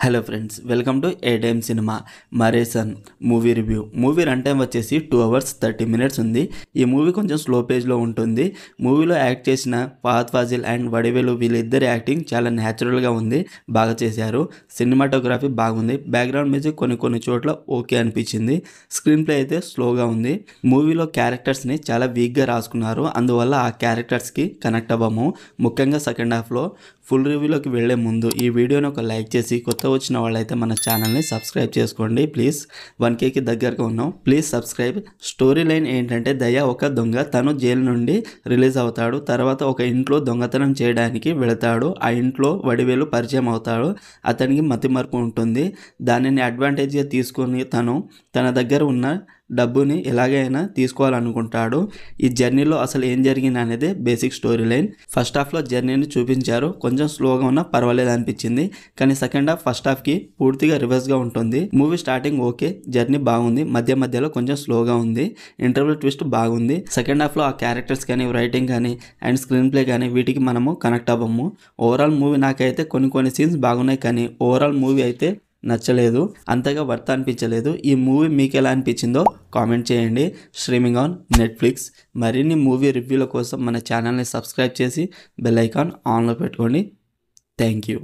Hello friends, welcome to A time cinema Maareesan movie review. Movie run time వచ్చేసి 2 hours 30 minutes ఉంది. ఈ movie కొంచెం slow పేజ్లో ఉంటుంది. మూవీలో యాక్ట్ చేసిన ఫహద్ ఫాజిల్ అండ్ వడివేలు వీళ్ళిద్దరి యాక్టింగ్ చాలా న్యాచురల్గా ఉంది, బాగా చేశారు. సినిమాటోగ్రఫీ బాగుంది. బ్యాక్గ్రౌండ్ మ్యూజిక్ కొన్ని చోట్ల ఓకే అనిపించింది. స్క్రీన్ ప్లే అయితే స్లోగా ఉంది. మూవీలో క్యారెక్టర్స్ని చాలా వీక్గా రాసుకున్నారు, అందువల్ల ఆ క్యారెక్టర్స్కి కనెక్ట్ అవ్వము. ముఖ్యంగా సెకండ్ హాఫ్లో. ఫుల్ రివ్యూలోకి వెళ్లే ముందు ఈ వీడియోని ఒక లైక్ చేసి కొత్త వచ్చిన వాళ్ళైతే మన ఛానల్ని సబ్స్క్రైబ్ చేసుకోండి ప్లీజ్. 1Kకి దగ్గరగా ఉన్నాం, ప్లీజ్ సబ్స్క్రైబ్. స్టోరీ లైన్ ఏంటంటే, దయ ఒక దొంగ, తను జైలు నుండి రిలీజ్ అవుతాడు. తర్వాత ఒక ఇంట్లో దొంగతనం చేయడానికి వెళతాడు. ఆ ఇంట్లో వడివేలు పరిచయం అవుతాడు. అతనికి మతిమరుపు ఉంటుంది. దానిని అడ్వాంటేజ్గా తీసుకొని తన దగ్గర ఉన్న డబ్బుని ఎలాగైనా తీసుకోవాలనుకుంటాడు. ఈ జర్నీలో అసలు ఏం జరిగింది అనేది బేసిక్ స్టోరీ లైన్. ఫస్ట్ హాఫ్లో జర్నీని చూపించారు, కొంచెం స్లోగా ఉన్నా పర్వాలేదు అనిపించింది. కానీ సెకండ్ హాఫ్ ఫస్ట్ హాఫ్కి పూర్తిగా రివర్స్గా ఉంటుంది. మూవీ స్టార్టింగ్ ఓకే, జర్నీ బాగుంది, మధ్యలో కొంచెం స్లోగా ఉంది. ఇంటర్వెల్ ట్విస్ట్ బాగుంది. సెకండ్ హాఫ్లో ఆ క్యారెక్టర్స్ కానీ, రైటింగ్ కానీ అండ్ స్క్రీన్ ప్లే కానీ వీటికి మనము కనెక్ట్ అవ్వము. ఓవరాల్ మూవీ నాకైతే కొన్ని సీన్స్ బాగున్నాయి, కానీ ఓవరాల్ మూవీ అయితే నచ్చలేదు, అంతగా వర్త్ అనిపించలేదు. ఈ మూవీ మీకు ఎలా అనిపించిందో కామెంట్ చేయండి. Streaming on Netflix. మరిన్ని మూవీ రివ్యూల కోసం మన ఛానల్ని సబ్స్క్రైబ్ చేసి బెల్ ఐకాన్ ఆన్లో పెట్టుకోండి. Thank you.